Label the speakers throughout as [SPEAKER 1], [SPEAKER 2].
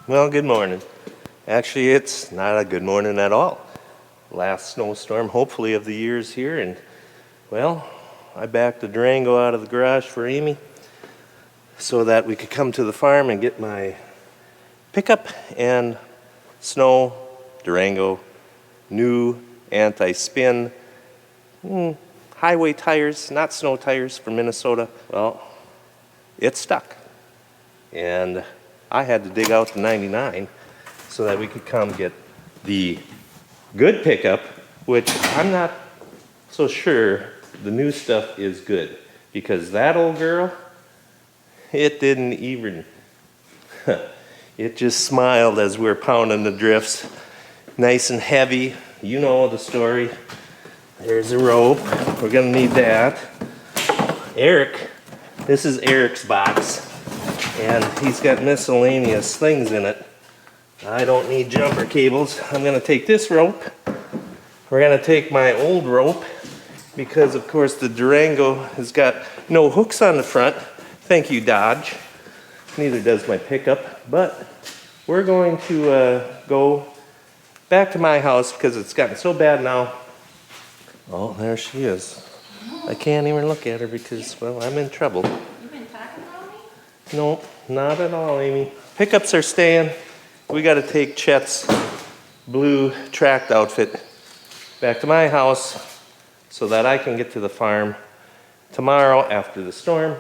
[SPEAKER 1] Well, good morning. Actually, it's not a good morning at all. Last snowstorm, hopefully, of the year's here, and, well, I backed the Durango out of the garage for Amy so that we could come to the farm and get my pickup and snow Durango, new anti-spin, highway tires, not snow tires from Minnesota. Well, it's stuck. And I had to dig out the 99 so that we could come get the good pickup, which I'm not so sure the new stuff is good, because that old girl, it didn't even, it just smiled as we were pounding the drifts, nice and heavy. You know the story. There's a rope, we're gonna need that. Eric, this is Eric's box, and he's got miscellaneous things in it. I don't need jumper cables. I'm gonna take this rope. We're gonna take my old rope, because of course the Durango has got no hooks on the front. Thank you, Dodge. Neither does my pickup, but we're going to go back to my house because it's gotten so bad now. Oh, there she is. I can't even look at her because, well, I'm in trouble.
[SPEAKER 2] You've been talking about me?
[SPEAKER 1] No, not at all, Amy. Pickups are staying. We got to take Chet's blue tracked outfit back to my house so that I can get to the farm tomorrow after the storm.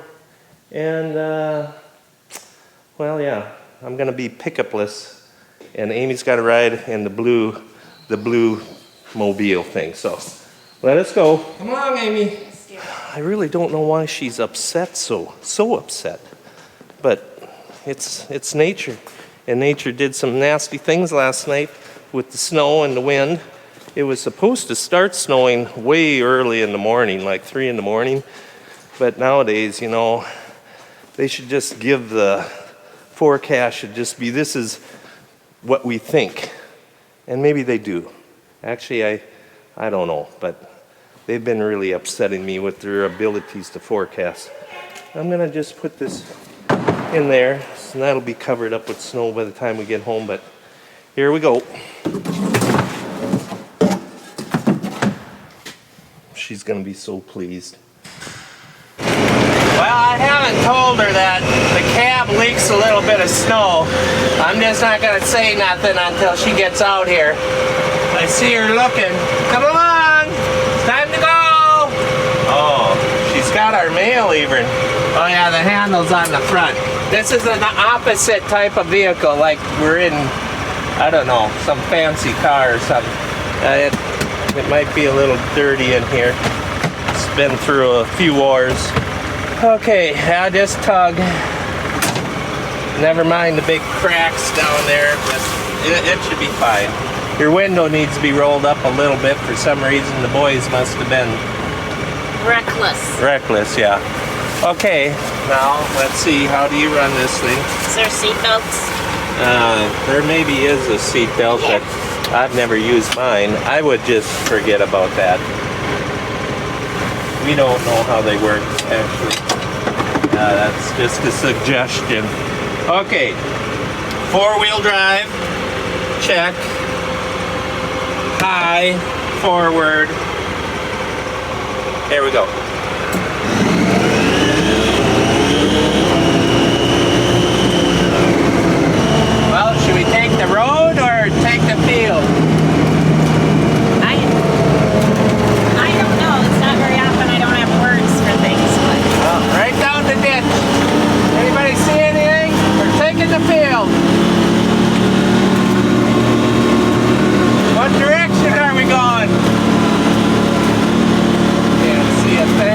[SPEAKER 1] And, well, yeah, I'm going to be pickupless. And Amy's got to ride in the blue mobile thing. So let us go. Come on, Amy. I really don't know why she's upset, so upset. But it's nature. And nature did some nasty things last night with the snow and the wind. It was supposed to start snowing way early in the morning, like 3 in the morning. But nowadays, you know, they should just give the forecast should just be, this is what we think. And maybe they do. Actually, I don't know, but they've been really upsetting me with their abilities to forecast. I'm gonna just put this in there, and that'll be covered up with snow by the time we get home, but here we go. She's gonna be so pleased. Well, I haven't told her that the cab leaks a little bit of snow. I'm just not gonna say nothing until she gets out here. I see her looking. Come along, it's time to go. Oh, she's got our mail even. Oh yeah, the handle's on the front. This is an opposite type of vehicle, like we're in, I don't know, some fancy car or something. It might be a little dirty in here. It's been through a few wars. Okay, I just tug. Never mind the big cracks down there, but it should be fine. Your window needs to be rolled up a little bit. For some reason, the boys must have been
[SPEAKER 2] Reckless.
[SPEAKER 1] reckless, yeah. Okay, now let's see, how do you run this thing?
[SPEAKER 2] Is there seatbelts?
[SPEAKER 1] There maybe is a seat belt, but I've never used mine. I would just forget about that. We don't know how they work, actually. That's just a suggestion. Okay, 4-wheel drive, check. High, forward. There we go. Well, should we take the road or take the field?
[SPEAKER 2] I don't know. It's not very often I don't have words for things, but
[SPEAKER 1] Well, right down the ditch. Anybody see anything? We're taking the field. What direction are we going? Can't see a thing.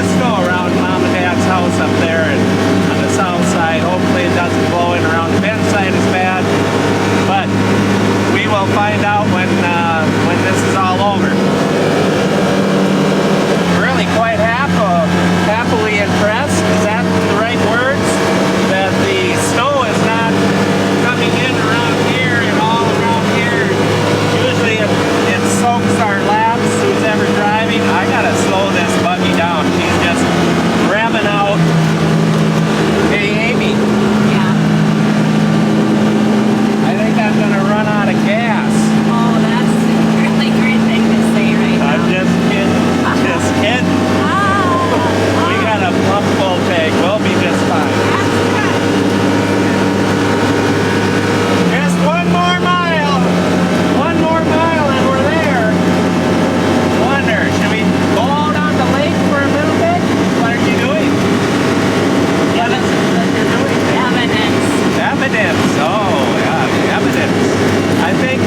[SPEAKER 1] of snow around Mom and Dad's house up there and on the south side. Hopefully it doesn't blow in around the Bend side as bad. But we will find out when this is all over. Really quite happily impressed. Is that the right words? That the snow is not coming in around here and all around here. Usually it soaks our laps. Who's ever driving? I gotta slow this buggy down. She's just revving out. Hey, Amy.
[SPEAKER 2] Yeah.
[SPEAKER 1] I think I'm gonna run out of gas.
[SPEAKER 2] Oh, that's a really great thing to say right now.
[SPEAKER 1] I'm just kidding. Just kidding. We got a pump full tank. We'll be just fine. Just one more mile. One more mile and we're there. Wonder, should we go out on the lake for a little bit? What are you doing? What is it that you're doing?
[SPEAKER 2] Evidence.
[SPEAKER 1] Evidence. Oh, yeah, evidence. I think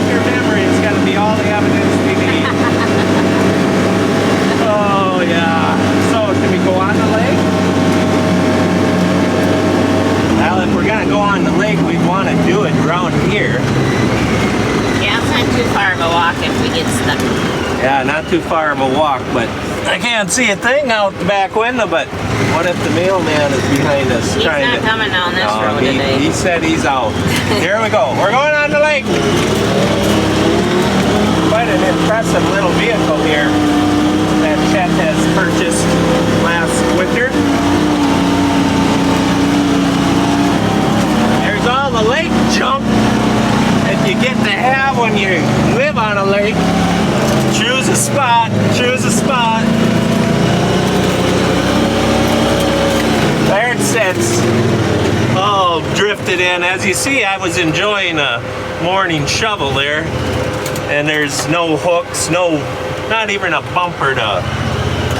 [SPEAKER 1] your memory is going to be all the evidence we need. Oh, yeah. So, should we go on the lake? Well, if we're going to go on the lake, we want to do it around here.
[SPEAKER 2] Yeah, it's not too far of a walk if we get stuck.
[SPEAKER 1] Yeah, not too far of a walk, but I can't see a thing out the back window, but what if the mailman is behind us
[SPEAKER 2] He's
[SPEAKER 1] trying
[SPEAKER 2] not
[SPEAKER 1] to...
[SPEAKER 2] coming down this
[SPEAKER 1] No,
[SPEAKER 2] road today.
[SPEAKER 1] he said he's out. Here we go. We're going on the lake. Quite an impressive little vehicle here that Chet has purchased last winter. There's all the lake junk that you get to have when you live on a lake. Choose a spot, choose a spot. There it sits. Oh, drifted in. As you see, I was enjoying a morning shovel there. And there's no hooks, not even a bumper to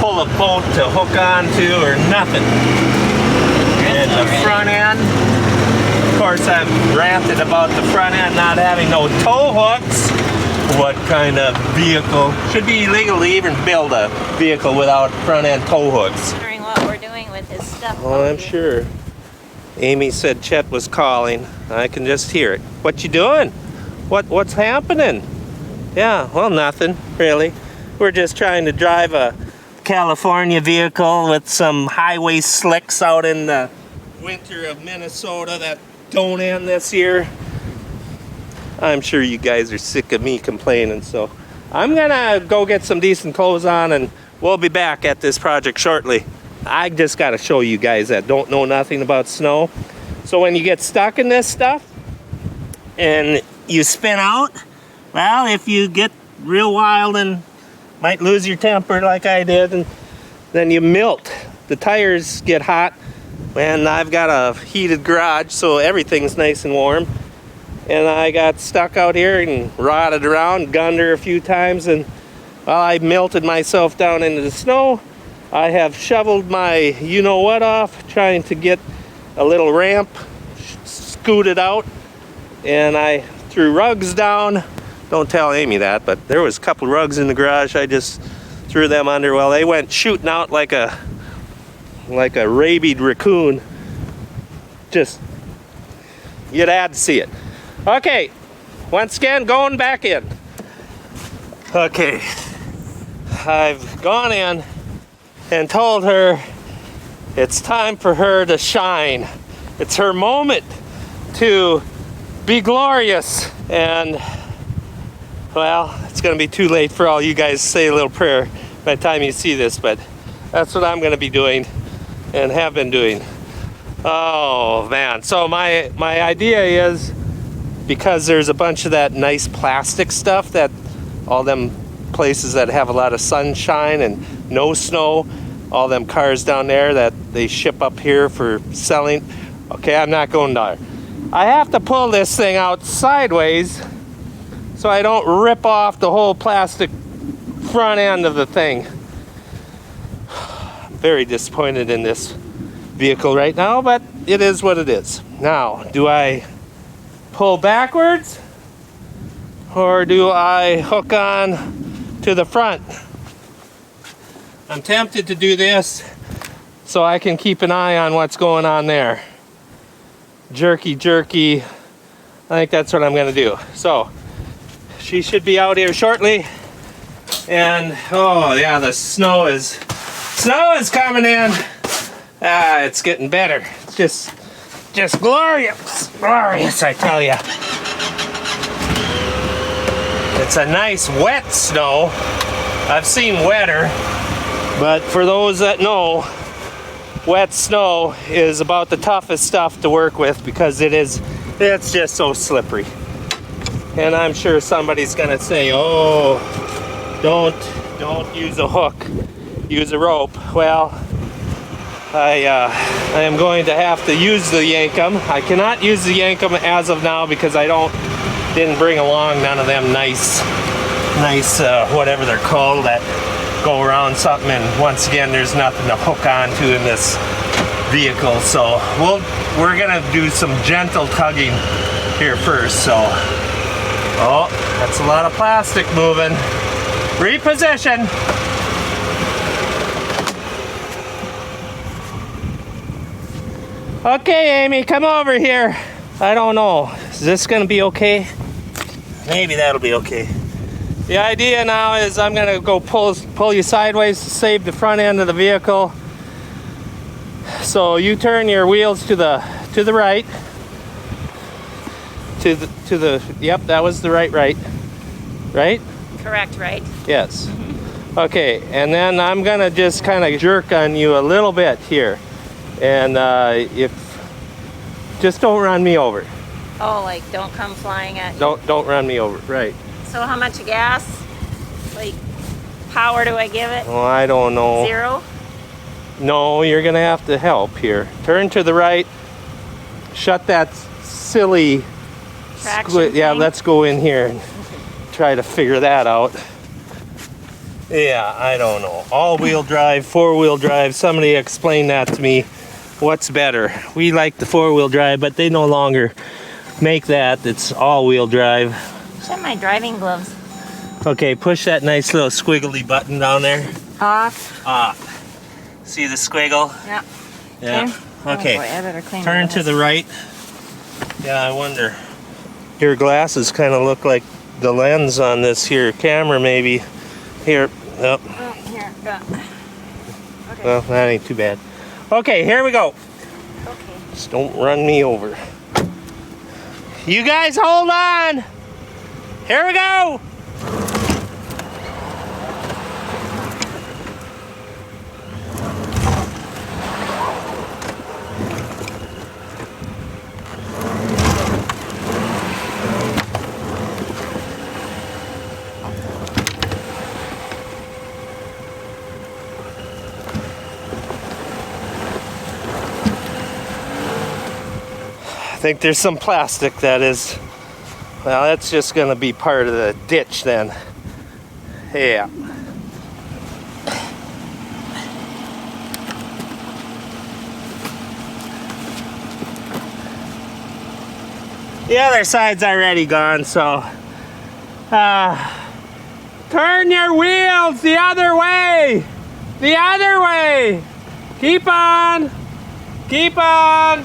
[SPEAKER 1] pull a boat to hook onto or nothing. And the front end, of course I've ranted about the front end not having no tow hooks. What kind of vehicle? Should be illegal to even build a vehicle without front end tow hooks.
[SPEAKER 2] Wondering what we're doing with his stuff.
[SPEAKER 1] Oh, I'm sure. Amy said Chet was calling. I can just hear it. What you doing? What's happening? Yeah, well, nothing, really. We're just trying to drive a California vehicle with some highway slicks out in the winter of Minnesota that don't end this year. I'm sure you guys are sick of me complaining, so I'm gonna go get some decent clothes on and we'll be back at this project shortly. I just gotta show you guys that don't know nothing about snow. So when you get stuck in this stuff and you spin out, well, if you get real wild and might lose your temper like I did, and then you melt. The tires get hot, and I've got a heated garage, so everything's nice and warm. And I got stuck out here and rotted around, gunned her a few times, and well, I melted myself down into the snow. I have shoveled my you-know-what off, trying to get a little ramp scooted out, and I threw rugs down. Don't tell Amy that, but there was a couple rugs in the garage. I just threw them under. Well, they went shooting out like a rabid raccoon. Just, you'd had to see it. Okay, once again, going back in. Okay, I've gone in and told her it's time for her to shine. It's her moment to be glorious. And well, it's going to be too late for all you guys to say a little prayer by the time you see this, but that's what I'm going to be doing and have been doing. Oh man, so my idea is, because there's a bunch of that nice plastic stuff that all them places that have a lot of sunshine and no snow, all them cars down there that they ship up here for selling. Okay, I'm not going there. I have to pull this thing out sideways so I don't rip off the whole plastic front end of the thing. I'm very disappointed in this vehicle right now, but it is what it is. Now, do I pull backwards or do I hook on to the front? I'm tempted to do this so I can keep an eye on what's going on there. Jerky, jerky. I think that's what I'm gonna do. So, she should be out here shortly. And, oh yeah, the snow is coming in. Ah, it's getting better. It's just glorious, glorious, I tell ya. It's a nice wet snow. I've seen wetter, but for those that know, wet snow is about the toughest stuff to work with because it's just so slippery. And I'm sure somebody's gonna say, oh, don't use a hook, use a rope. Well, I am going to have to use the Yankum. I cannot use the Yankum as of now because I didn't bring along none of them nice whatever they're called that go around something, and once again there's nothing to hook onto in this vehicle. So we're gonna do some gentle tugging here first. So, oh, that's a lot of plastic moving. Reposition. Okay, Amy, come over here. I don't know. Is this gonna be okay? Maybe that'll be okay. The idea now is I'm gonna go pull you sideways to save the front end of the vehicle. So you turn your wheels to the right. Yep, that was the right. Right?
[SPEAKER 2] Correct, right?
[SPEAKER 1] Yes. Okay, and then I'm gonna just kind of jerk on you a little bit here. And just don't run me over.
[SPEAKER 2] Oh, like don't come flying at you.
[SPEAKER 1] Don't run me over. Right.
[SPEAKER 2] So how much gas? Like power do I give it?
[SPEAKER 1] Oh, I don't know.
[SPEAKER 2] 0?
[SPEAKER 1] No, you're gonna have to help here. Turn to the right. Shut that silly
[SPEAKER 2] Traction
[SPEAKER 1] yeah,
[SPEAKER 2] thing?
[SPEAKER 1] let's go in here and try to figure that out. Yeah, I don't know. All-wheel drive, four-wheel drive. Somebody explain that to me. What's better? We like the four-wheel drive, but they no longer make that. It's all-wheel drive.
[SPEAKER 2] Show my driving gloves.
[SPEAKER 1] Okay, push that nice little squiggly button down there.
[SPEAKER 2] Off.
[SPEAKER 1] Off. See the squiggle?
[SPEAKER 2] Yeah.
[SPEAKER 1] Yeah. Okay.
[SPEAKER 2] Oh boy, I better clean
[SPEAKER 1] Turn to the right. Yeah, I wonder. Your glasses kind of look like the lens on this here camera, maybe. Here. Oh.
[SPEAKER 2] Oh, here. Go. Okay.
[SPEAKER 1] Well, that ain't too bad. Okay, here we go.
[SPEAKER 2] Okay.
[SPEAKER 1] Just don't run me over. You guys hold on. Here we go. I think there's some plastic that is, well, that's just gonna be part of the ditch then. Yeah. The other side's already gone, so turn your wheels the other way. The other way. Keep on. Keep on.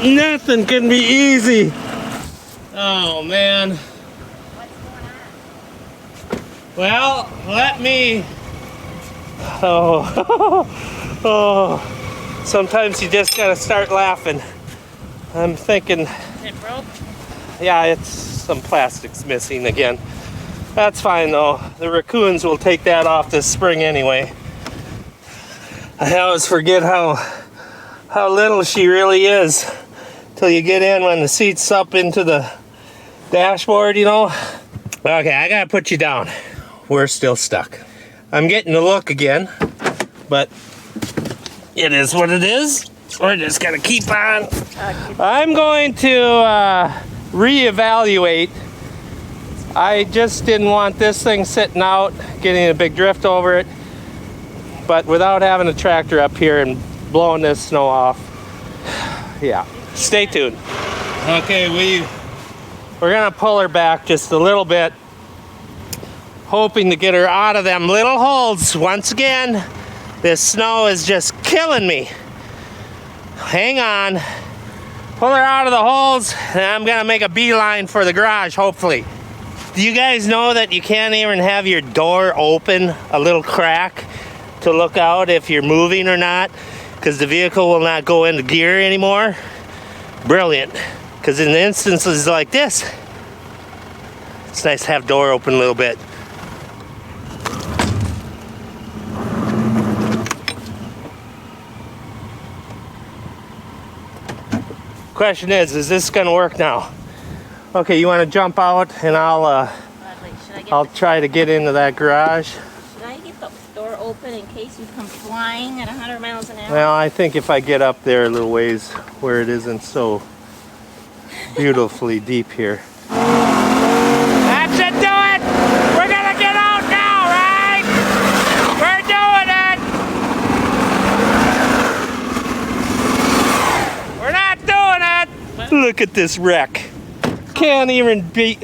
[SPEAKER 1] Nothing can be easy. Oh man. Well, let me. Oh, sometimes you just gotta start laughing. I'm thinking.
[SPEAKER 2] Is it broke?
[SPEAKER 1] Yeah, it's some plastic's missing again. That's fine though. The raccoons will take that off this spring anyway. I always forget how little she really is till you get in when the seat's up into the dashboard, you know. Okay, I gotta put you down. We're still stuck. I'm getting the look again, but it is what it is. We're just gonna keep on. I'm going to reevaluate. I just didn't want this thing sitting out, getting a big drift over it, but without having a tractor up here and blowing this snow off. Yeah, stay tuned. Okay, We're gonna pull her back just a little bit, hoping to get her out of them little holes. Once again, this snow is just killing me. Hang on. Pull her out of the holes, and I'm gonna make a beeline for the garage, hopefully. Do you guys know that you can't even have your door open a little crack to look out if you're moving or not? Because the vehicle will not go into gear anymore? Brilliant. Because in instances like this, it's nice to have door open a little bit. Question is this gonna work now? Okay, you wanna jump out and I'll try to get into that garage.
[SPEAKER 2] Should I get the door open in case you come flying at 100 miles an hour?
[SPEAKER 1] Well, I think if I get up there a little ways where it isn't so beautifully deep here. That should do it! We're gonna get out now, right? We're doing it! We're not doing it! What? Look at this wreck. Can't even be...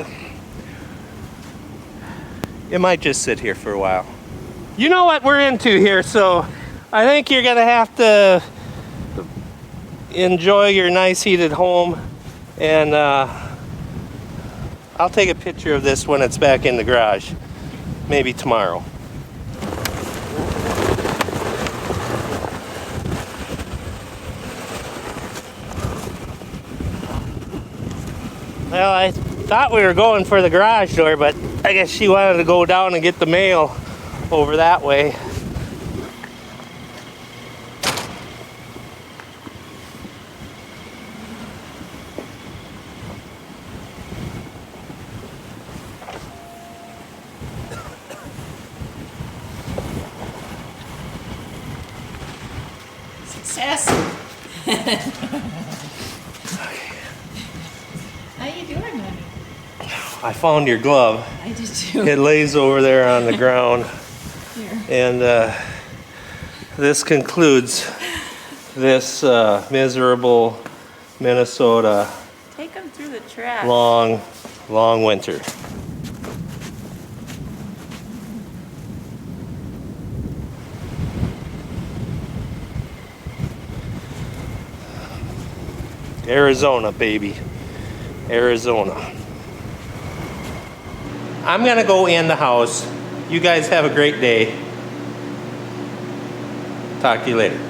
[SPEAKER 1] It might just sit here for a while. You know what we're into here, so I think you're gonna have to enjoy your nice heated home, and I'll take a picture of this when it's back in the garage, maybe tomorrow. Well, I thought we were going for the garage door, but I guess she wanted to go down and get the mail over that way.
[SPEAKER 2] Success. How you doing, honey?
[SPEAKER 1] I found your glove.
[SPEAKER 2] I did too.
[SPEAKER 1] It lays over there on the ground.
[SPEAKER 2] Here.
[SPEAKER 1] And this concludes this miserable Minnesota
[SPEAKER 2] Take them through the trash.
[SPEAKER 1] long winter. Arizona, baby. Arizona. I'm gonna go in the house. You guys have a great day. Talk to you later.